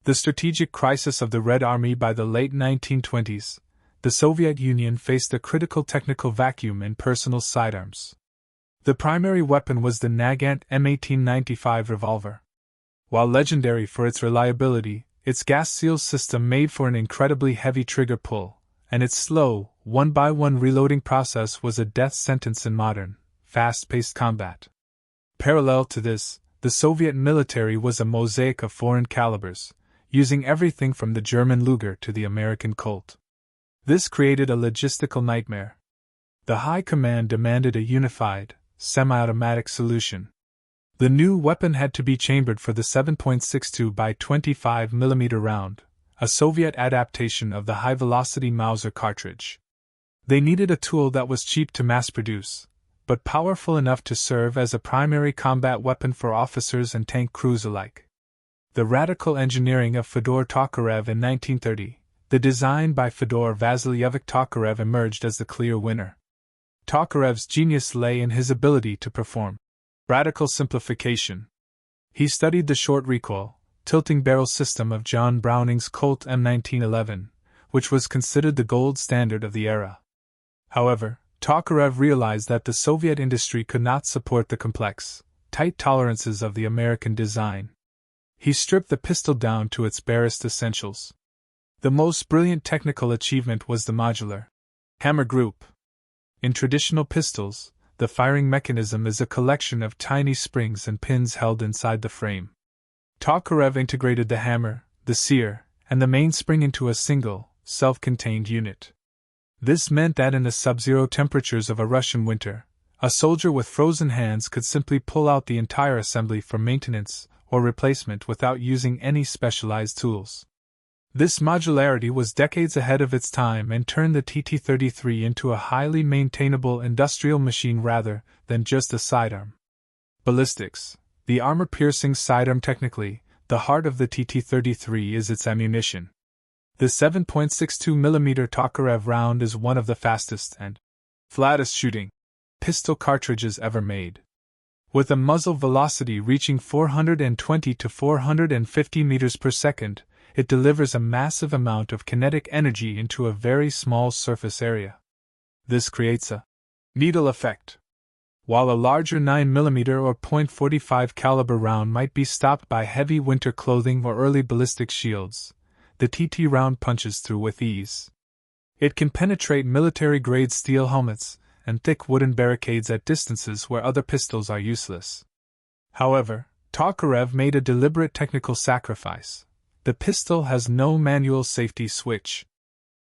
The strategic crisis of the Red Army. By the late 1920s, the Soviet Union faced a critical technical vacuum in personal sidearms. The primary weapon was the Nagant M1895 revolver. While legendary for its reliability, its gas seal system made for an incredibly heavy trigger pull, and its slow, one-by-one reloading process was a death sentence in modern, fast-paced combat. Parallel to this, the Soviet military was a mosaic of foreign calibers, using everything from the German Luger to the American Colt. This created a logistical nightmare. The High Command demanded a unified, semi-automatic solution. The new weapon had to be chambered for the 7.62 by 25 mm round, a Soviet adaptation of the high-velocity Mauser cartridge. They needed a tool that was cheap to mass-produce, but powerful enough to serve as a primary combat weapon for officers and tank crews alike. The radical engineering of Fedor Tokarev in 1930, the design by Fedor Vasilyevich Tokarev, emerged as the clear winner. Tokarev's genius lay in his ability to perform radical simplification. He studied the short recoil, tilting barrel system of John Browning's Colt M1911, which was considered the gold standard of the era. However, Tokarev realized that the Soviet industry could not support the complex, tight tolerances of the American design. He stripped the pistol down to its barest essentials. The most brilliant technical achievement was the modular hammer group. In traditional pistols, the firing mechanism is a collection of tiny springs and pins held inside the frame. Tokarev integrated the hammer, the sear, and the mainspring into a single, self-contained unit. This meant that in the sub-zero temperatures of a Russian winter, a soldier with frozen hands could simply pull out the entire assembly for maintenance or replacement without using any specialized tools. This modularity was decades ahead of its time and turned the TT-33 into a highly maintainable industrial machine rather than just a sidearm. Ballistics, the armor-piercing sidearm. Technically, the heart of the TT-33 is its ammunition. The 7.62 mm Tokarev round is one of the fastest and flattest shooting pistol cartridges ever made. With a muzzle velocity reaching 420 to 450 meters per second, it delivers a massive amount of kinetic energy into a very small surface area. This creates a needle effect. While a larger 9mm or .45 caliber round might be stopped by heavy winter clothing or early ballistic shields, the TT round punches through with ease. It can penetrate military-grade steel helmets and thick wooden barricades at distances where other pistols are useless. However, Tokarev made a deliberate technical sacrifice. The pistol has no manual safety switch.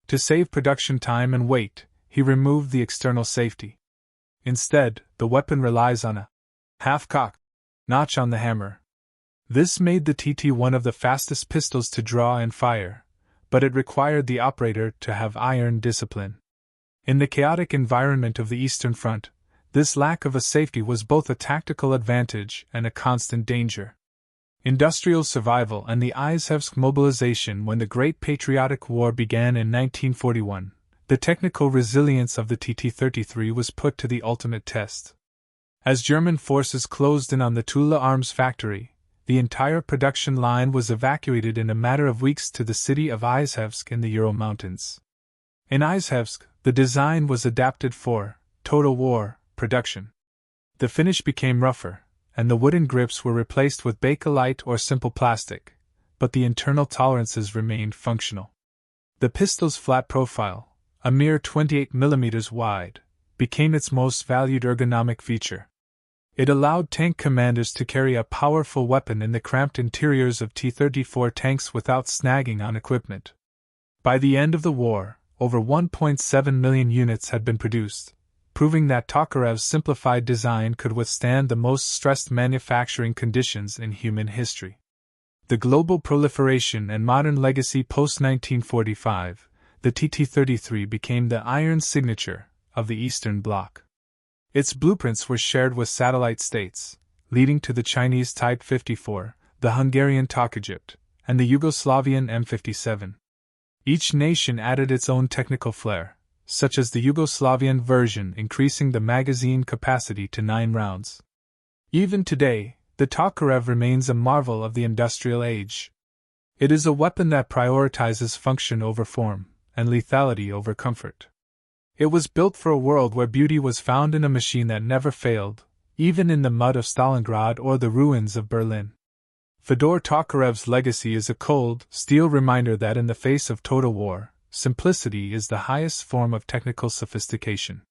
To save production time and weight, he removed the external safety. Instead, the weapon relies on a half-cock notch on the hammer. This made the TT one of the fastest pistols to draw and fire, but it required the operator to have iron discipline. In the chaotic environment of the Eastern Front, this lack of a safety was both a tactical advantage and a constant danger. Industrial survival and the Izhevsk mobilization. When the Great Patriotic War began in 1941, the technical resilience of the TT-33 was put to the ultimate test. As German forces closed in on the Tula Arms factory, the entire production line was evacuated in a matter of weeks to the city of Izhevsk in the Ural Mountains. In Izhevsk, the design was adapted for total war production. The finish became rougher, and the wooden grips were replaced with bakelite or simple plastic, but the internal tolerances remained functional. The pistol's flat profile, a mere 28 mm wide, became its most valued ergonomic feature. It allowed tank commanders to carry a powerful weapon in the cramped interiors of T-34 tanks without snagging on equipment. By the end of the war, over 1.7 million units had been produced, proving that Tokarev's simplified design could withstand the most stressed manufacturing conditions in human history. The global proliferation and modern legacy post-1945, the TT-33 became the iron signature of the Eastern Bloc. Its blueprints were shared with satellite states, leading to the Chinese Type 54, the Hungarian Tokarev, and the Yugoslavian M57. Each nation added its own technical flair, such as the Yugoslavian version increasing the magazine capacity to 9 rounds. Even today, the Tokarev remains a marvel of the industrial age. It is a weapon that prioritizes function over form, and lethality over comfort. It was built for a world where beauty was found in a machine that never failed, even in the mud of Stalingrad or the ruins of Berlin. Fedor Tokarev's legacy is a cold, steel reminder that in the face of total war, simplicity is the highest form of technical sophistication.